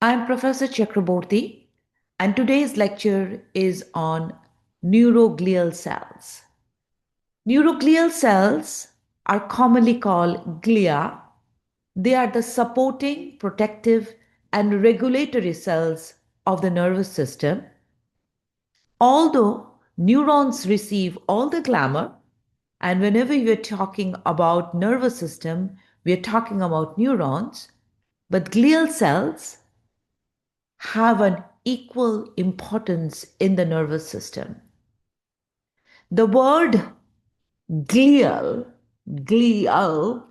I'm Professor Chakraborty, and today's lecture is on neuroglial cells. Neuroglial cells are commonly called glia. They are the supporting, protective, and regulatory cells of the nervous system. Although neurons receive all the glamour, and whenever you're talking about nervous system, we're talking about neurons, but glial cells have an equal importance in the nervous system. The word glial, glial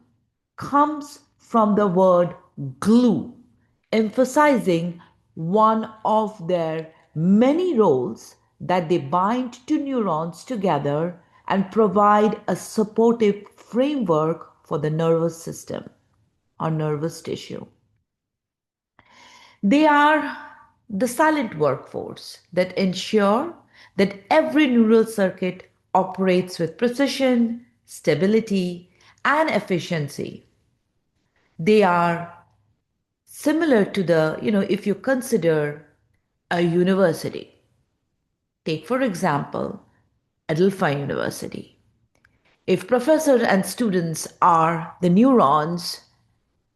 comes from the word glue, emphasizing one of their many roles that they bind to neurons together and provide a supportive framework for the nervous system or nervous tissue. They are the silent workforce that ensure that every neural circuit operates with precision, stability, and efficiency. They are similar to if you consider a university, take for example, Adelphi University. If professors and students are the neurons,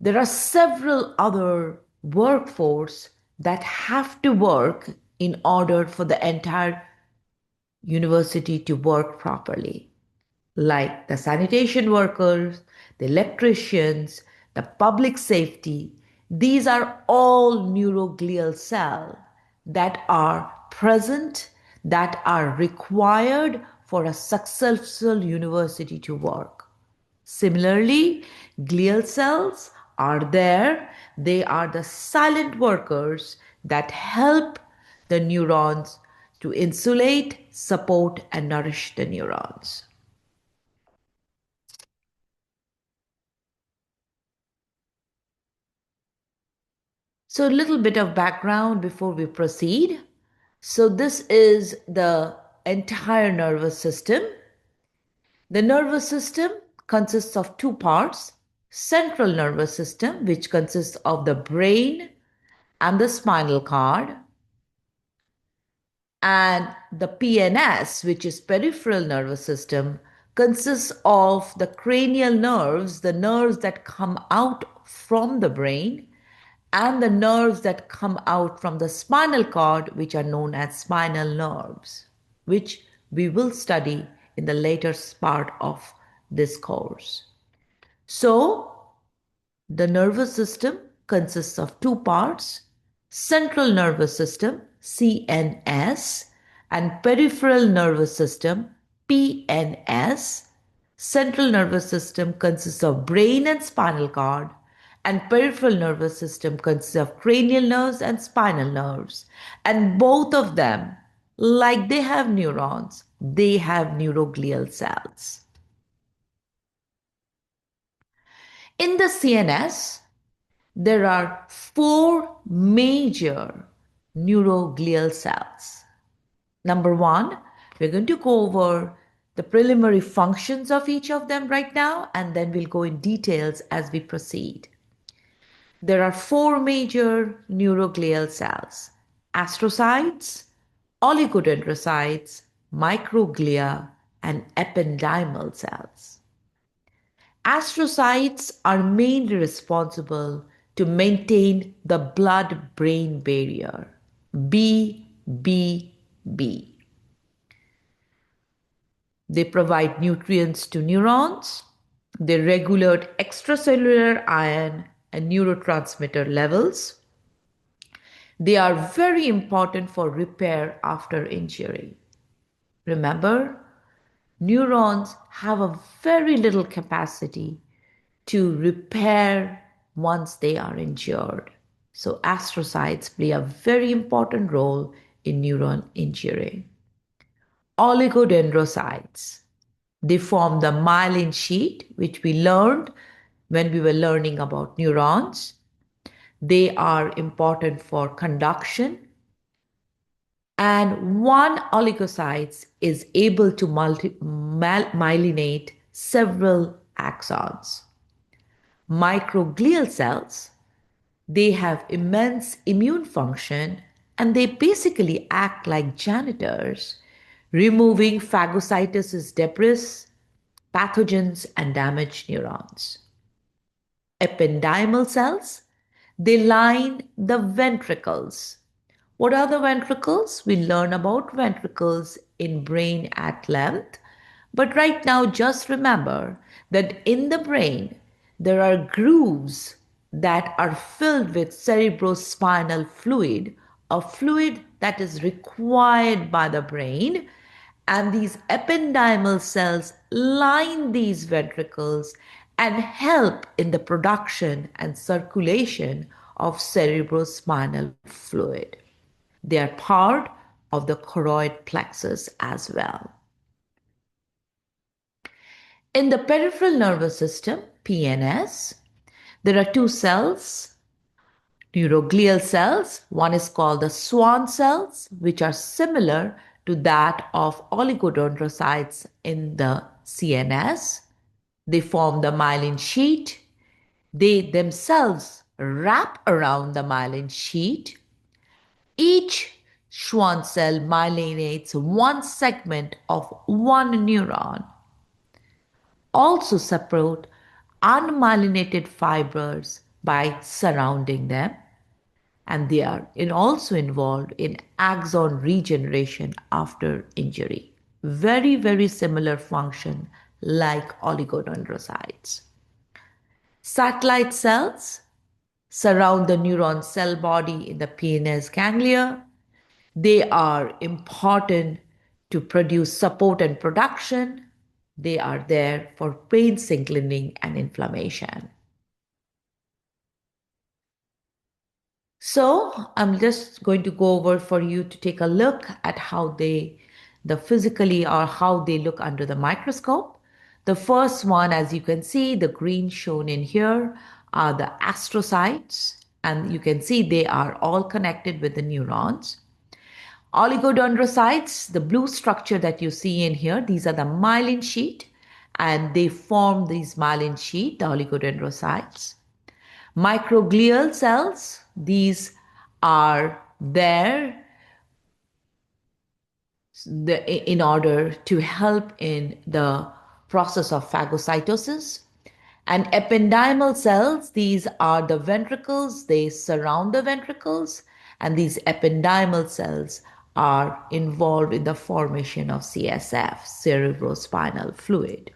there are several other workforce that have to work in order for the entire university to work properly, like the sanitation workers, the electricians, the public safety. These are all neuroglial cells that are present, that are required for a successful university to work. Similarly, glial cells are there. They are the silent workers that help the neurons to insulate, support, and nourish the neurons. So, a little bit of background before we proceed. So, this is the entire nervous system. The nervous system consists of two parts: central nervous system, which consists of the brain and the spinal cord, and the PNS, which is peripheral nervous system, consists of the cranial nerves, the nerves that come out from the brain, and the nerves that come out from the spinal cord, which are known as spinal nerves, which we will study in the later part of this course. So, the nervous system consists of two parts: central nervous system, CNS, and peripheral nervous system, PNS. Central nervous system consists of brain and spinal cord, and peripheral nervous system consists of cranial nerves and spinal nerves. And both of them, like they have neurons, they have neuroglial cells. In the CNS, there are four major neuroglial cells. Number one, we're going to go over the preliminary functions of each of them right now, and then we'll go in details as we proceed. There are four major neuroglial cells: astrocytes, oligodendrocytes, microglia, and ependymal cells. Astrocytes are mainly responsible to maintain the blood-brain barrier, BBB. They provide nutrients to neurons. They regulate extracellular ion and neurotransmitter levels. They are very important for repair after injury. Remember, neurons have a very little capacity to repair once they are injured. So astrocytes play a very important role in neuron injury. Oligodendrocytes. They form the myelin sheet, which we learned when we were learning about neurons. They are important for conduction. And one oligocyte is able to myelinate several axons. Microglial cells They have immense immune function and they basically act like janitors, removing phagocytosis debris, pathogens, and damaged neurons. Ependymal cells, they line the ventricles. What are the ventricles? We learn about ventricles in brain at length. But right now, just remember that in the brain, there are grooves that are filled with cerebrospinal fluid, a fluid that is required by the brain. And these ependymal cells line these ventricles and help in the production and circulation of cerebrospinal fluid. They are part of the choroid plexus as well. In the peripheral nervous system, PNS, there are two cells, neuroglial cells. One is called the Schwann cells, which are similar to that of oligodendrocytes in the CNS. They form the myelin sheet. They themselves wrap around the myelin sheet. Each Schwann cell myelinates one segment of one neuron. Also support unmyelinated fibers by surrounding them, and they are also involved in axon regeneration after injury. Very, very similar function like oligodendrocytes. Satellite cells surround the neuron cell body in the PNS ganglia. They are important to produce support and production. They are there for pain signaling and inflammation. So I'm just going to go over for you to take a look at how the physically or how they look under the microscope. The first one, as you can see, the green shown in here are the astrocytes, and you can see they are all connected with the neurons. Oligodendrocytes, the blue structure that you see in here, these are the myelin sheet, and they form these myelin sheet, the oligodendrocytes. Microglial cells, these are there in order to help in the process of phagocytosis. And ependymal cells, these are the ventricles, they surround the ventricles, and these ependymal cells are involved in the formation of CSF, cerebrospinal fluid.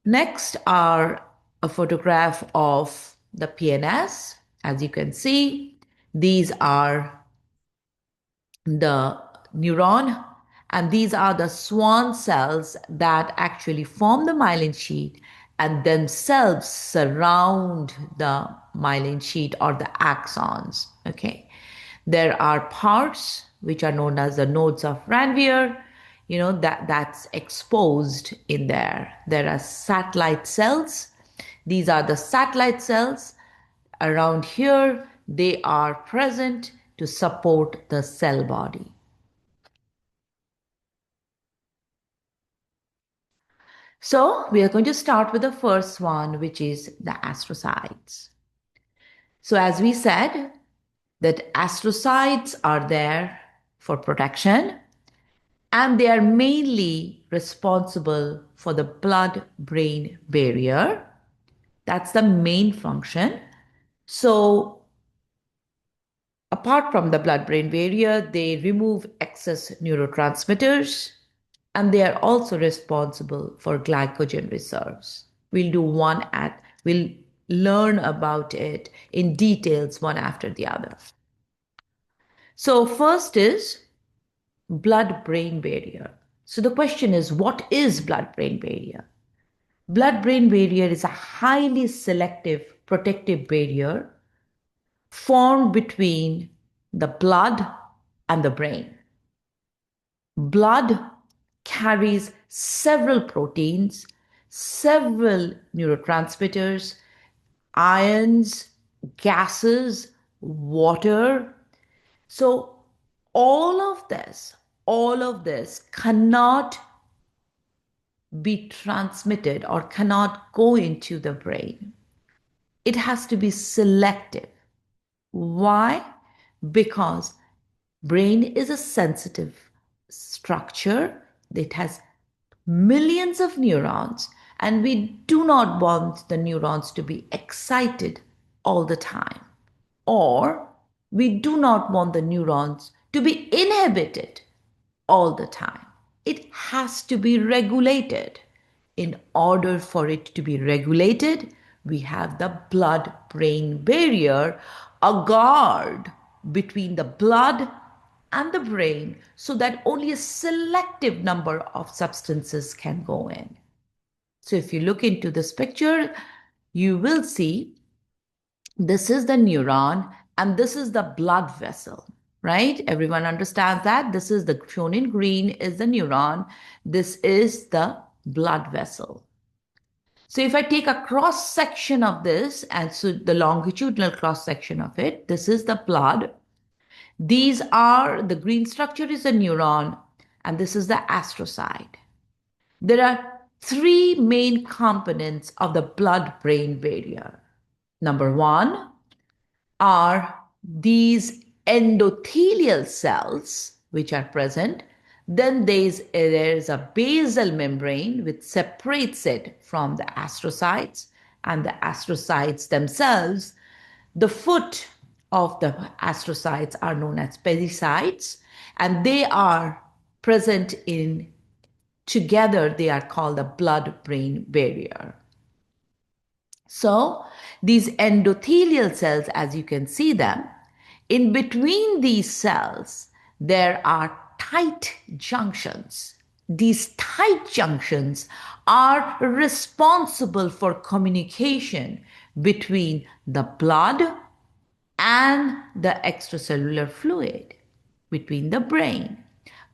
Next are a photograph of the PNS. As you can see, these are the neuron, and these are the Schwann cells that actually form the myelin sheet and themselves surround the myelin sheet or the axons. Okay, there are parts which are known as the nodes of Ranvier, that's exposed in there. There are satellite cells. These are the satellite cells around here. They are present to support the cell body. So we are going to start with the first one, which is the astrocytes. So as we said, that astrocytes are there for protection, and they are mainly responsible for the blood-brain barrier. That's the main function. So apart from the blood-brain barrier, they remove excess neurotransmitters, and they are also responsible for glycogen reserves. We'll learn about it in details one after the other. So first is blood-brain barrier. So the question is, what is blood-brain barrier? Blood-brain barrier is a highly selective protective barrier formed between the blood and the brain. Blood carries several proteins, several neurotransmitters, ions, gases, water. So all of this cannot be transmitted or cannot go into the brain. It has to be selective. Why? Because brain is a sensitive structure. It has millions of neurons, and we do not want the neurons to be excited all the time, or we do not want the neurons to be inhibited all the time. It has to be regulated. In order for it to be regulated, we have the blood brain barrier, a guard between the blood and the brain so that only a selective number of substances can go in. So if you look into this picture, you will see this is the neuron and this is the blood vessel, right? Everyone understands that. This is the shown in green is the neuron. This is the blood vessel. So if I take a cross section of this, and so the longitudinal cross section of it, this is the blood. These are the green structure is a neuron, and this is the astrocyte. There are three main components of the blood-brain barrier. Number one are these endothelial cells which are present. Then there's a basal membrane which separates it from the astrocytes, and the astrocytes themselves, the foot of the astrocytes are known as pericytes, and they are present in together, they are called the blood-brain barrier. So these endothelial cells, as you can see them, in between these cells, there are tight junctions. These tight junctions are responsible for communication between the blood and the extracellular fluid, between the brain,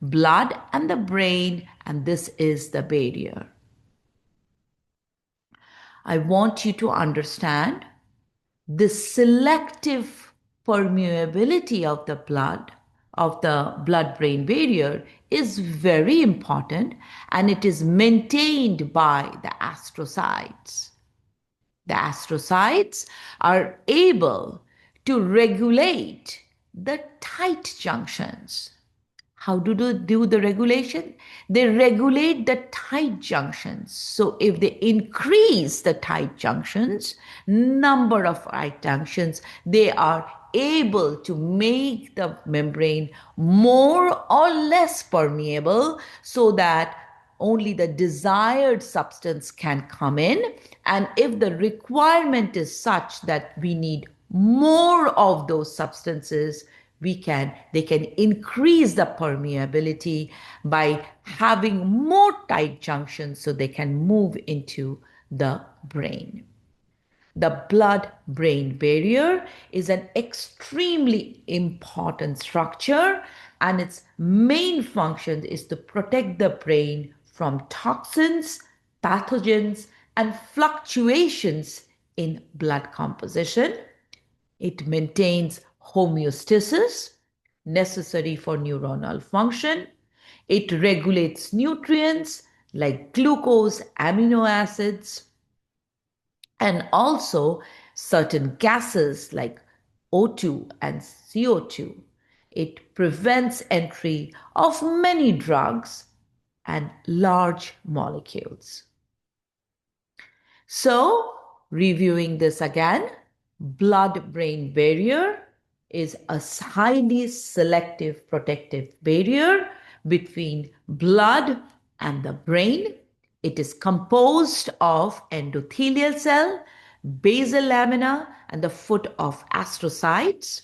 blood and the brain, and this is the barrier. I want you to understand the selective permeability of the blood-brain barrier is very important, and it is maintained by the astrocytes. The astrocytes are able to regulate the tight junctions. How do they do the regulation? They regulate the tight junctions. So if they increase the tight junctions, number of tight junctions, they are able to make the membrane more or less permeable so that only the desired substance can come in. And if the requirement is such that we need more of those substances, they can increase the permeability by having more tight junctions so they can move into the brain. The blood-brain barrier is an extremely important structure, and its main function is to protect the brain from toxins, pathogens, and fluctuations in blood composition. It maintains homeostasis necessary for neuronal function. It regulates nutrients like glucose, amino acids, and also certain gases like O2 and CO2. It prevents entry of many drugs and large molecules. So, reviewing this again, blood-brain barrier is a highly selective protective barrier between blood and the brain. It is composed of endothelial cell, basal lamina, and the foot of astrocytes.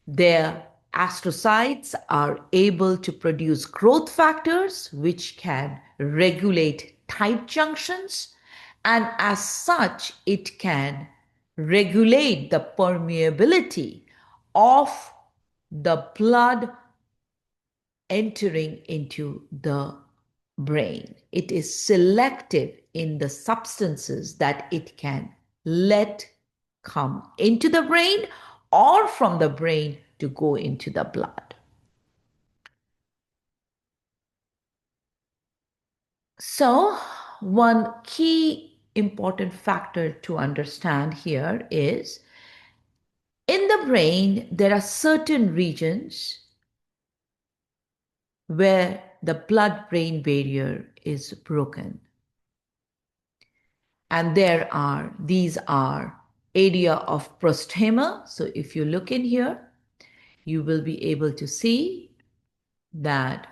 Their astrocytes are able to produce growth factors which can regulate tight junctions, and as such, it can regulate the permeability of the blood entering into the brain. It is selective in the substances that it can let come into the brain or from the brain to go into the blood. So, one key important factor to understand here is in the brain, there are certain regions where the blood-brain barrier is broken. And these are area of prostema. So if you look in here, you will be able to see that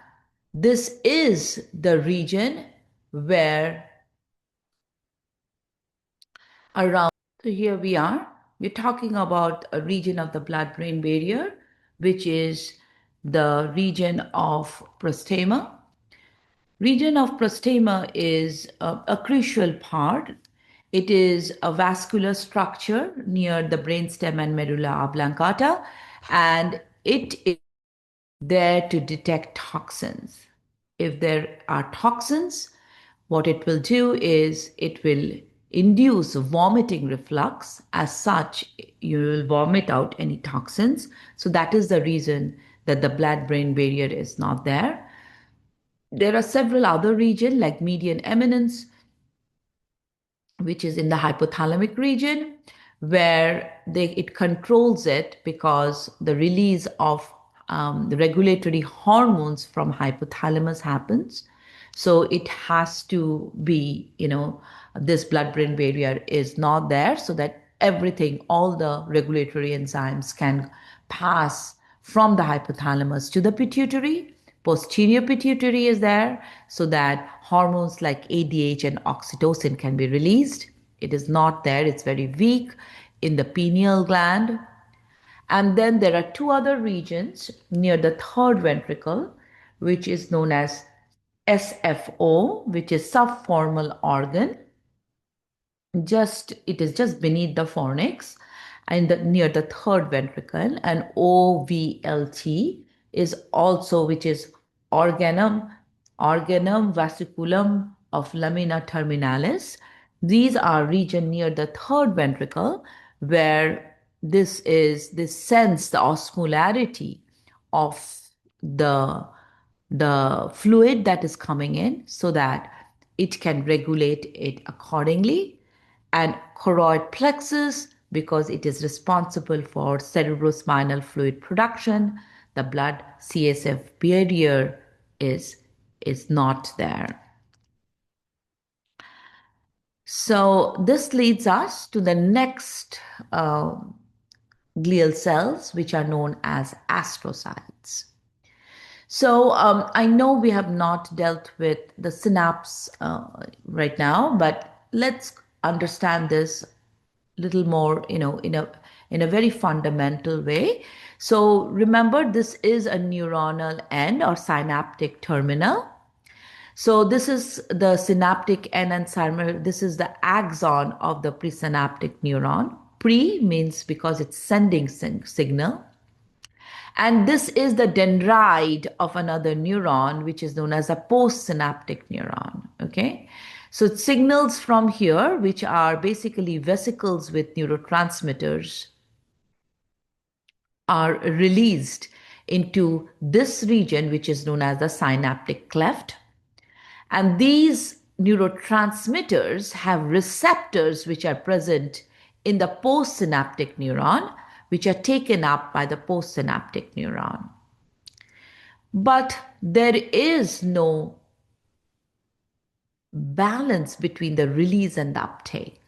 this is the region where around, so here we are, we're talking about a region of the blood-brain barrier, which is the region of prostema. Region of prostema is a crucial part. It is a vascular structure near the brainstem and medulla oblongata, and it is there to detect toxins. If there are toxins, what it will do is it will induce vomiting reflux. As such, you will vomit out any toxins. So that is the reason that the blood-brain barrier is not there. There are several other regions like median eminence, which is in the hypothalamic region, where it controls it because the release of the regulatory hormones from hypothalamus happens. So it has to be, this blood-brain barrier is not there so that everything, all the regulatory enzymes can pass from the hypothalamus to the pituitary. Posterior pituitary is there so that hormones like ADH and oxytocin can be released. It is not there, it's very weak in the pineal gland. And then there are two other regions near the third ventricle, which is known as SFO, which is subformal organ. It is just beneath the fornix and near the third ventricle, and OVLT is also, which is organum vesiculum of lamina terminalis. These are region near the third ventricle where this sense, the osmolarity of the fluid that is coming in so that it can regulate it accordingly. And choroid plexus, because it is responsible for cerebrospinal fluid production, the blood CSF barrier is not there. So this leads us to the next glial cells, which are known as astrocytes. So I know we have not dealt with the synapse right now, but let's understand this a little more, in a very fundamental way. So remember, this is a neuronal end or synaptic terminal. So this is the synaptic end and synaptic. This is the axon of the presynaptic neuron. Pre means because it's sending signal. And this is the dendrite of another neuron, which is known as a postsynaptic neuron. Okay. So signals from here, which are basically vesicles with neurotransmitters, are released into this region, which is known as the synaptic cleft. And these neurotransmitters have receptors which are present in the postsynaptic neuron, which are taken up by the postsynaptic neuron. But there is no balance between the release and the uptake.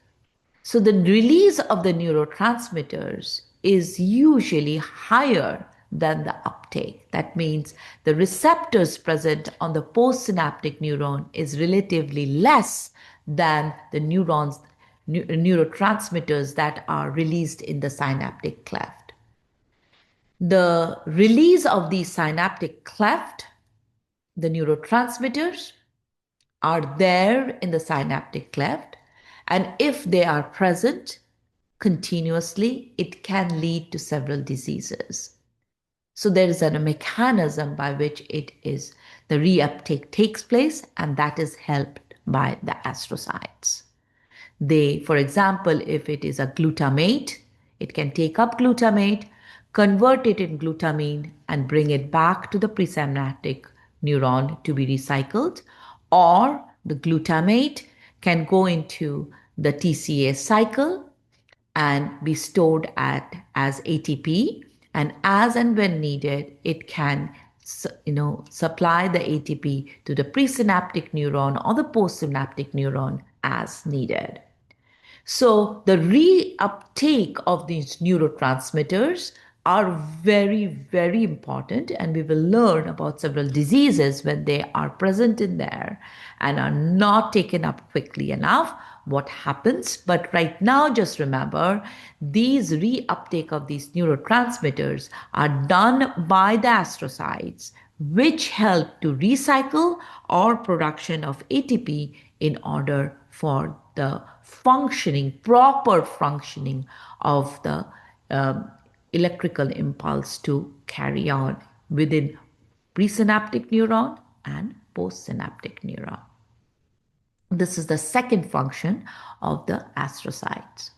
So the release of the neurotransmitters is usually higher than the uptake. That means the receptors present on the postsynaptic neuron is relatively less than the neurotransmitters that are released in the synaptic cleft. The release of the synaptic cleft, the neurotransmitters, are there in the synaptic cleft, and if they are present continuously, it can lead to several diseases. So there is a mechanism by which the reuptake takes place, and that is helped by the astrocytes. For example, if it is a glutamate, it can take up glutamate, convert it in glutamine, and bring it back to the presynaptic neuron to be recycled. Or the glutamate can go into the TCA cycle and be stored as ATP, and as and when needed it can supply the ATP to the presynaptic neuron or the postsynaptic neuron as needed. So the reuptake of these neurotransmitters are very, very important, and we will learn about several diseases when they are present in there and are not taken up quickly enough, what happens. But right now, just remember, these reuptake of these neurotransmitters are done by the astrocytes, which help to recycle or production of ATP in order for the proper functioning of the electrical impulse to carry on within presynaptic neuron and postsynaptic neuron. This is the second function of the astrocytes.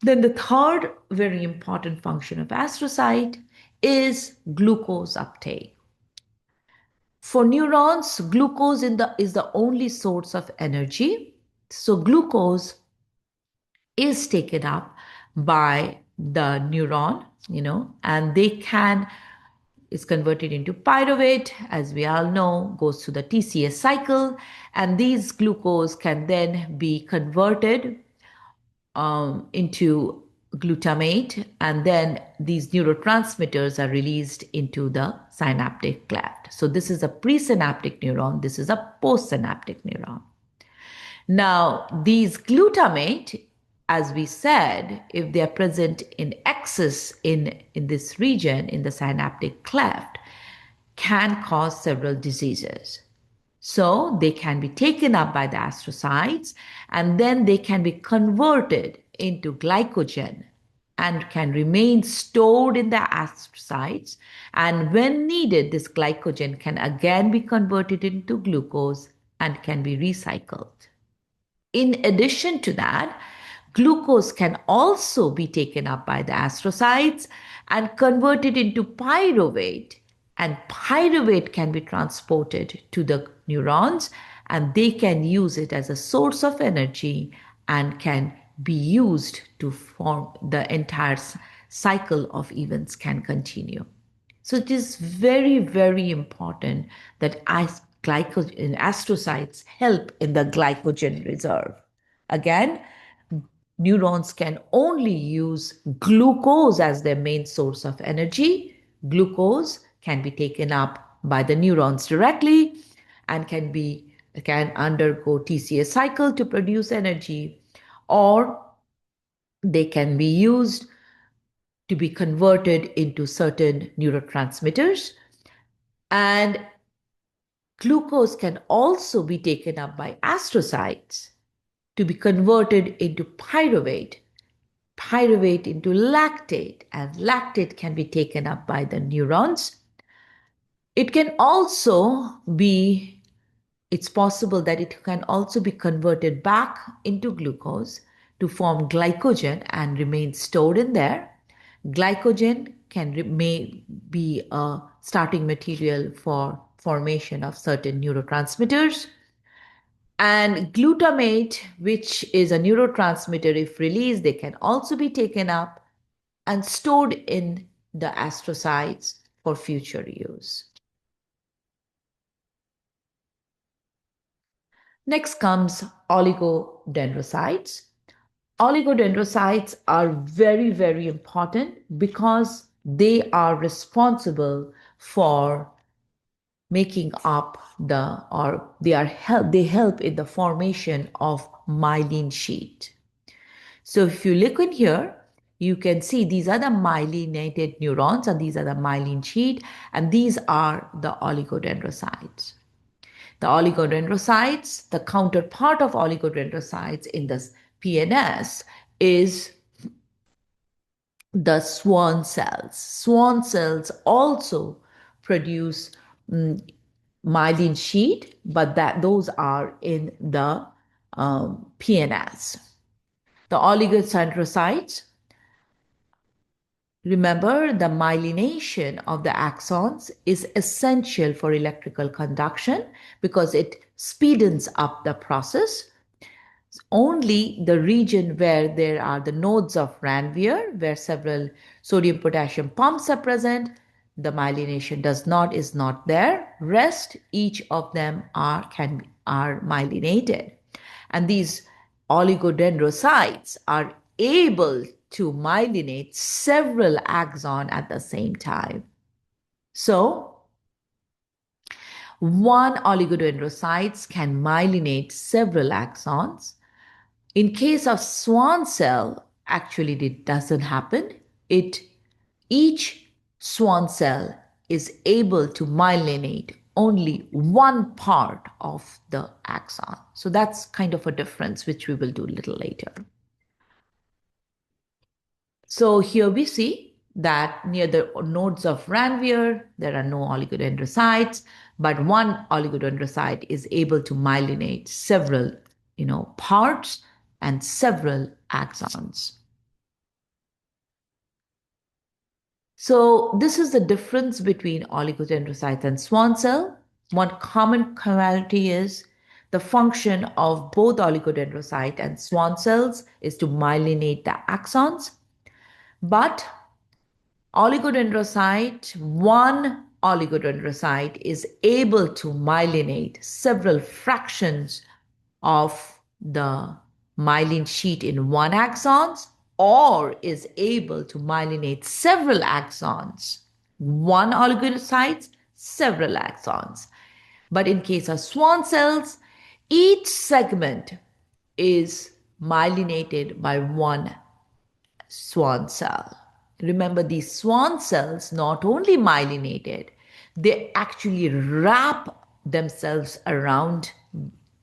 Then the third very important function of astrocyte is glucose uptake. For neurons, glucose is the only source of energy. So glucose is taken up by the neuron, and is converted into pyruvate, as we all know, goes through the TCA cycle, and these glucose can then be converted into glutamate, and then these neurotransmitters are released into the synaptic cleft. So this is a presynaptic neuron, this is a postsynaptic neuron. Now, these glutamate, as we said, if they are present in excess in this region, in the synaptic cleft, can cause several diseases. So they can be taken up by the astrocytes, and then they can be converted into glycogen and can remain stored in the astrocytes. And when needed, this glycogen can again be converted into glucose and can be recycled. In addition to that, glucose can also be taken up by the astrocytes and converted into pyruvate, and pyruvate can be transported to the neurons, and they can use it as a source of energy and can be used to form the entire cycle of events can continue. So it is very, very important that astrocytes help in the glycogen reserve. Again, neurons can only use glucose as their main source of energy. Glucose can be taken up by the neurons directly and can undergo TCA cycle to produce energy, or they can be used to be converted into certain neurotransmitters. And glucose can also be taken up by astrocytes to be converted into pyruvate, pyruvate into lactate, and lactate can be taken up by the neurons. It can also be, it's possible that it can also be converted back into glucose to form glycogen and remain stored in there. Glycogen may be a starting material for formation of certain neurotransmitters. And glutamate, which is a neurotransmitter, if released, they can also be taken up and stored in the astrocytes for future use. Next comes oligodendrocytes. Oligodendrocytes are very, very important because they are responsible for making up they help in the formation of myelin sheet. So if you look in here, you can see these are the myelinated neurons and these are the myelin sheet, and these are the oligodendrocytes. The oligodendrocytes, the counterpart of oligodendrocytes in the PNS is the Schwann cells. Schwann cells also produce myelin sheet, but those are in the PNS. The oligodendrocytes, remember, the myelination of the axons is essential for electrical conduction because it speeds up the process. Only the region where there are the nodes of Ranvier, where several sodium potassium pumps are present, the myelination is not there. Rest, each of them are myelinated. And these oligodendrocytes are able to myelinate several axons at the same time. So, one oligodendrocytes can myelinate several axons. In case of swan cell, actually it doesn't happen. Each swan cell is able to myelinate only one part of the axon. So that's kind of a difference, which we will do a little later. So here we see that near the nodes of Ranvier, there are no oligodendrocytes, but one oligodendrocyte is able to myelinate several, parts and several axons. So this is the difference between oligodendrocytes and swan cell. One common commonality is the function of both oligodendrocyte and swan cells is to myelinate the axons. But one oligodendrocyte is able to myelinate several fractions of the myelin sheet in one axon, or is able to myelinate several axons. One oligodendrocyte, several axons. But in case of swan cells, each segment is myelinated by one swan cell. Remember, these swan cells not only myelinated, they actually wrap themselves around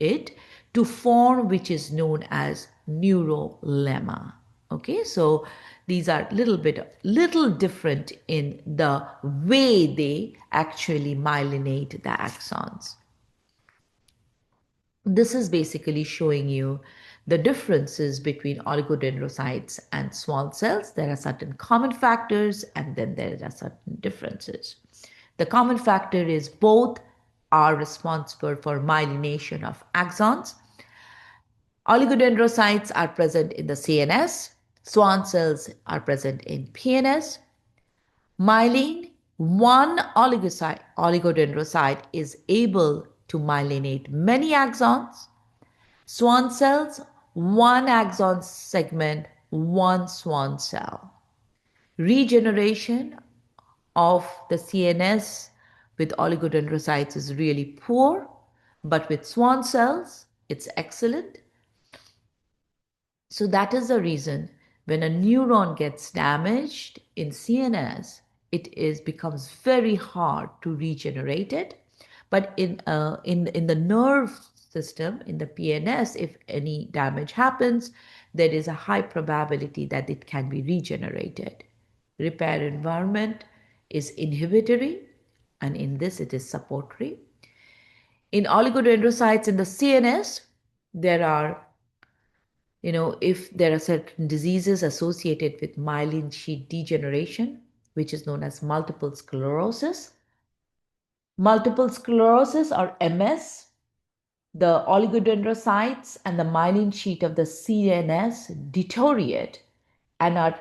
it to form which is known as neurolemma. Okay, so these are little different in the way they actually myelinate the axons. This is basically showing you the differences between oligodendrocytes and swan cells. There are certain common factors and then there are certain differences. The common factor is both are responsible for myelination of axons. Oligodendrocytes are present in the CNS. Swan cells are present in PNS. Myelin, one oligodendrocyte is able to myelinate many axons. Swan cells, one axon segment, one swan cell. Regeneration of the CNS with oligodendrocytes is really poor, but with swan cells, it's excellent. So that is the reason when a neuron gets damaged in CNS, becomes very hard to regenerate it. But in the nerve system, in the PNS, if any damage happens, there is a high probability that it can be regenerated. Repair environment is inhibitory, and in this it is supportory. In oligodendrocytes in the CNS, there are if there are certain diseases associated with myelin sheath degeneration, which is known as multiple sclerosis. Multiple sclerosis or MS, the oligodendrocytes and the myelin sheath of the CNS deteriorate and are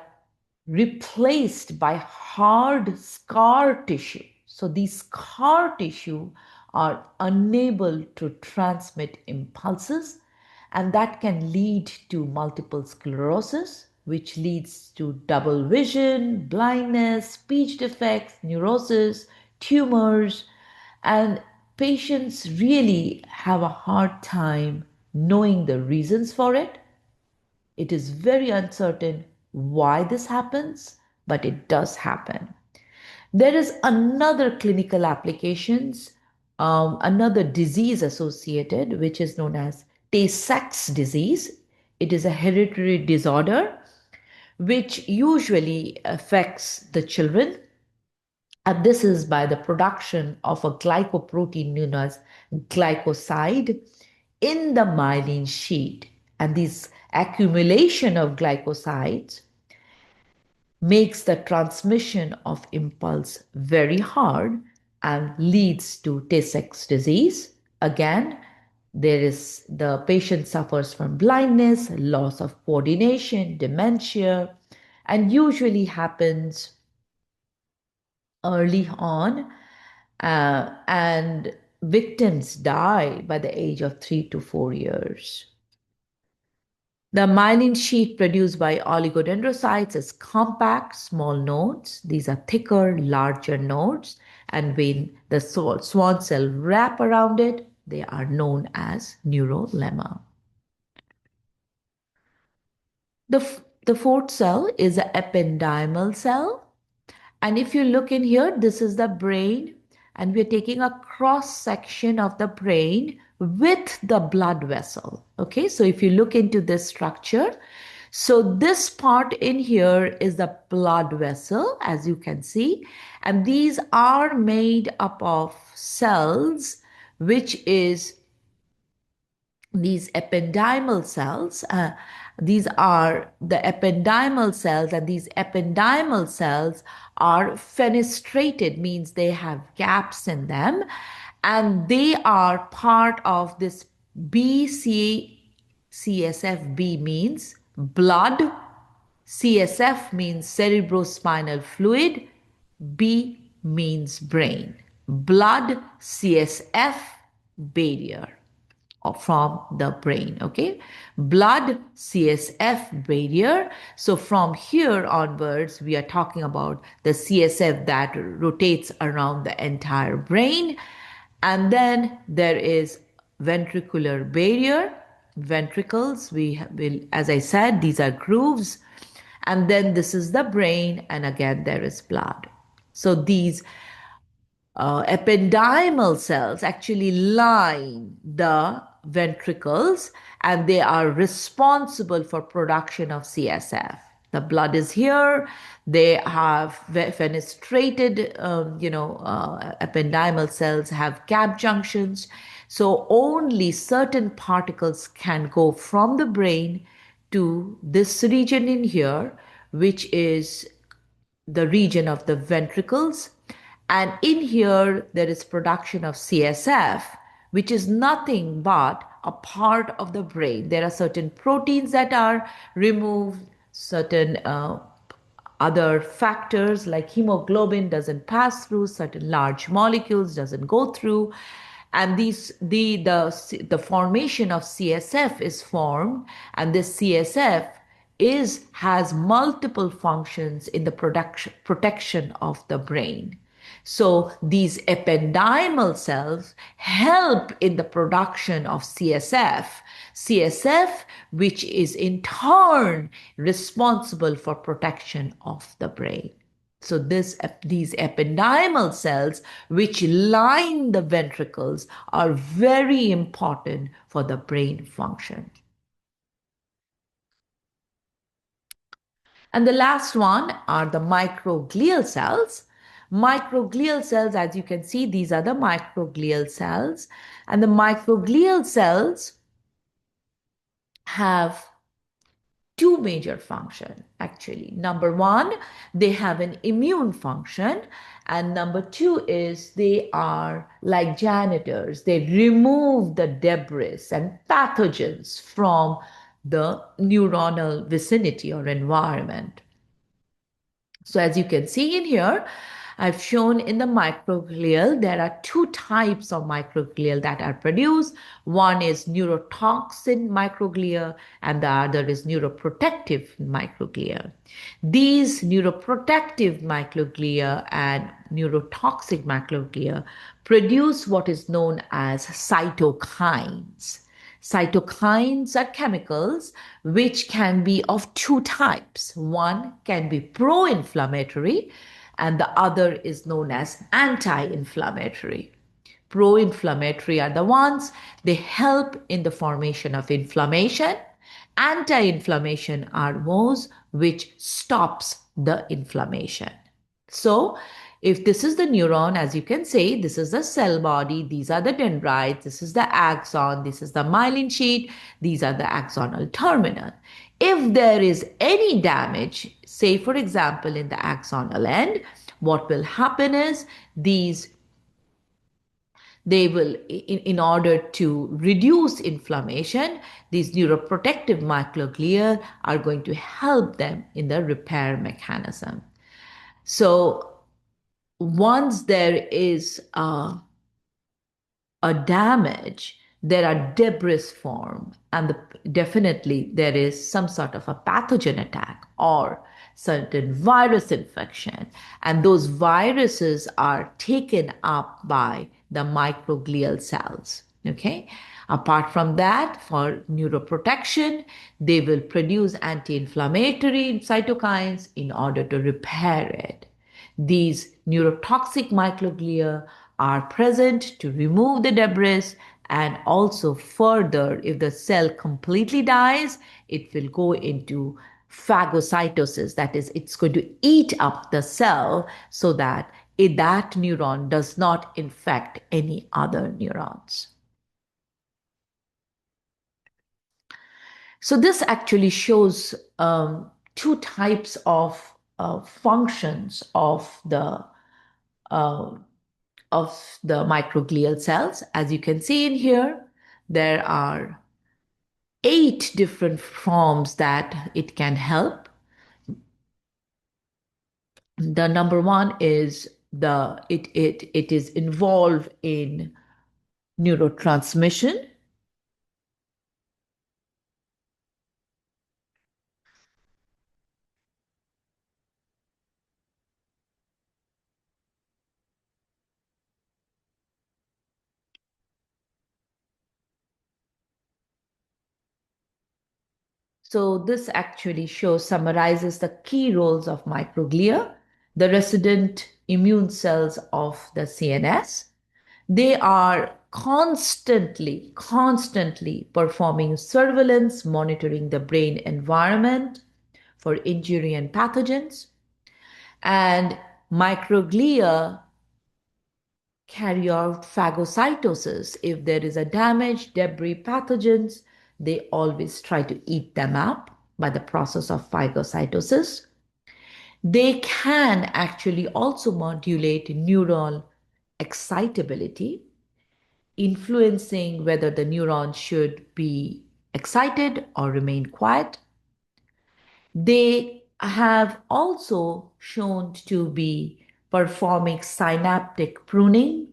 replaced by hard scar tissue. So these scar tissue are unable to transmit impulses, and that can lead to multiple sclerosis, which leads to double vision, blindness, speech defects, neurosis, tumors, and patients really have a hard time knowing the reasons for it. It is very uncertain why this happens, but it does happen. There is another clinical applications, another disease associated, which is known as Tay-Sachs disease. It is a hereditary disorder which usually affects the children. And this is by the production of a glycoprotein known as glycoside in the myelin sheath. And this accumulation of glycosides makes the transmission of impulse very hard and leads to Tay-Sachs disease. Again, The patient suffers from blindness, loss of coordination, dementia, and usually happens early on, and victims die by the age of 3 to 4 years. The myelin sheath produced by oligodendrocytes is compact, small nodes. These are thicker, larger nodes. And when the swan cell wrap around it, they are known as neurolemma. The fourth cell is an ependymal cell. And if you look in here, this is the brain, and we're taking a cross section of the brain with the blood vessel. Okay, so if you look into this structure, so this part in here is the blood vessel, as you can see, and these are made up of cells, which is these ependymal cells. These are the ependymal cells, and these ependymal cells are fenestrated, means they have gaps in them, and they are part of this BCSF. Means blood, CSF means cerebrospinal fluid, B means brain. Blood CSF barrier from the brain. Okay, blood CSF barrier. So from here onwards we are talking about the CSF that rotates around the entire brain. And then there is ventricular barrier, ventricles. We will, as I said, these are grooves. And then this is the brain, and again there is blood. So these ependymal cells actually line the ventricles, and they are responsible for production of CSF. The blood is here. They have fenestrated, ependymal cells have gap junctions. So only certain particles can go from the brain to this region in here, which is the region of the ventricles. And in here, there is production of CSF, which is nothing but a part of the brain. There are certain proteins that are removed, certain other factors like hemoglobin doesn't pass through, certain large molecules doesn't go through, and the formation of CSF is formed, and this CSF has multiple functions in the protection of the brain. So these ependymal cells help in the production of CSF, which is in turn responsible for protection of the brain. So these ependymal cells, which line the ventricles, are very important for the brain function. And the last one are the microglial cells. Microglial cells, as you can see, these are the microglial cells. And the microglial cells have two major functions, actually. Number one, they have an immune function. And number two is they are like janitors. They remove the debris and pathogens from the neuronal vicinity or environment. So as you can see in here, I've shown in the microglial, there are two types of microglial that are produced. One is neurotoxin microglia, and the other is neuroprotective microglia. These neuroprotective microglia and neurotoxic microglia produce what is known as cytokines. Cytokines are chemicals which can be of two types. One can be pro-inflammatory, and the other is known as anti-inflammatory. Pro-inflammatory are the ones, they help in the formation of inflammation. Anti-inflammation are those which stops the inflammation. So if this is the neuron, as you can say, this is the cell body, these are the dendrites, this is the axon, this is the myelin sheath, these are the axonal terminal. If there is any damage, say for example in the axonal end, what will happen is these They will, in order to reduce inflammation, these neuroprotective microglia are going to help them in the repair mechanism. So once there is a damage, there are debris form, and definitely there is some sort of a pathogen attack or certain virus infection, and those viruses are taken up by the microglial cells. Okay. Apart from that, for neuroprotection, they will produce anti-inflammatory cytokines in order to repair it. These neurotoxic microglia are present to remove the debris, and also further, if the cell completely dies, it will go into phagocytosis. That is, it's going to eat up the cell so that that neuron does not infect any other neurons. So this actually shows two types of functions uh, of the microglial cells. As you can see in here, there are 8 different forms that it can help. The number one is it is involved in neurotransmission. So this actually summarizes the key roles of microglia, the resident immune cells of the CNS. They are constantly performing surveillance, monitoring the brain environment for injury and pathogens. And microglia carry out phagocytosis. If there is a damage, debris, pathogens, they always try to eat them up by the process of phagocytosis. They can actually also modulate neural excitability, influencing whether the neuron should be excited or remain quiet. They have also shown to be performing synaptic pruning,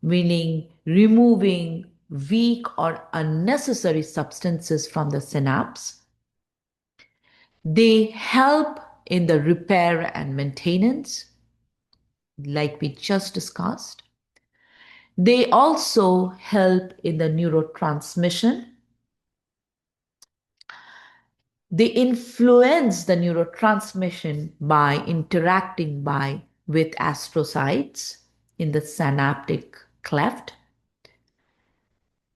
meaning removing weak or unnecessary substances from the synapse. They help in the repair and maintenance, like we just discussed. They also help in the neurotransmission. They influence the neurotransmission by interacting with astrocytes in the synaptic cleft.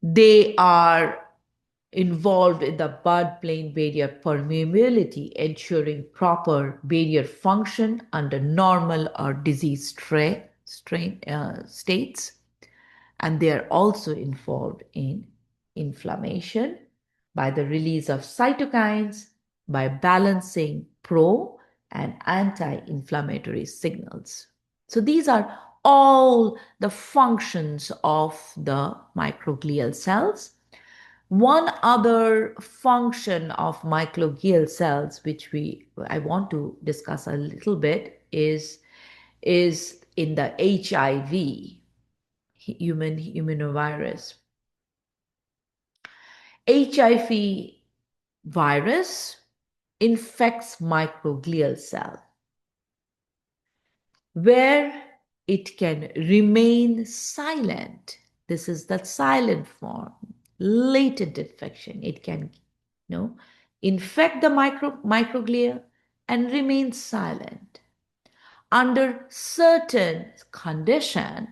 They are involved in the blood-brain barrier permeability, ensuring proper barrier function under normal or disease states. And they are also involved in inflammation by the release of cytokines, by balancing pro and anti-inflammatory signals. So these are all the functions of the microglial cells. One other function of microglial cells, which I want to discuss a little bit, is in the HIV, human immunovirus. HIV virus infects microglial cell, where it can remain silent. This is the silent form, latent infection. It can, infect the microglia and remain silent. Under certain condition,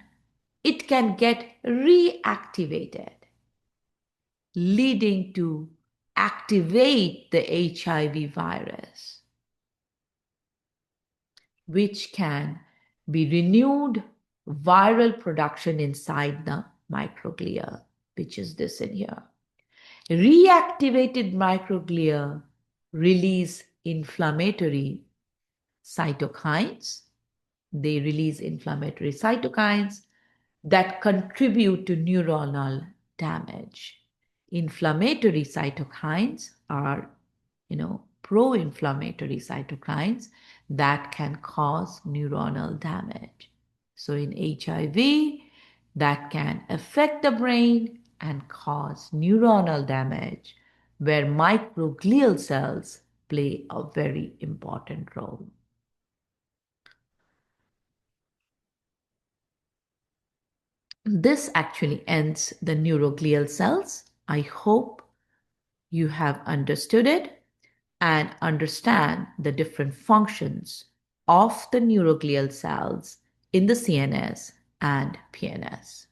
it can get reactivated, leading to activate the HIV virus, which can be renewed viral production inside the microglia, which is this in here. Reactivated microglia release inflammatory cytokines. They release inflammatory cytokines, that contribute to neuronal damage. Inflammatory cytokines are, pro-inflammatory cytokines that can cause neuronal damage. So in HIV, that can affect the brain and cause neuronal damage, where microglial cells play a very important role. This actually ends the neuroglial cells. I hope you have understood it and understand the different functions of the neuroglial cells in the CNS and PNS.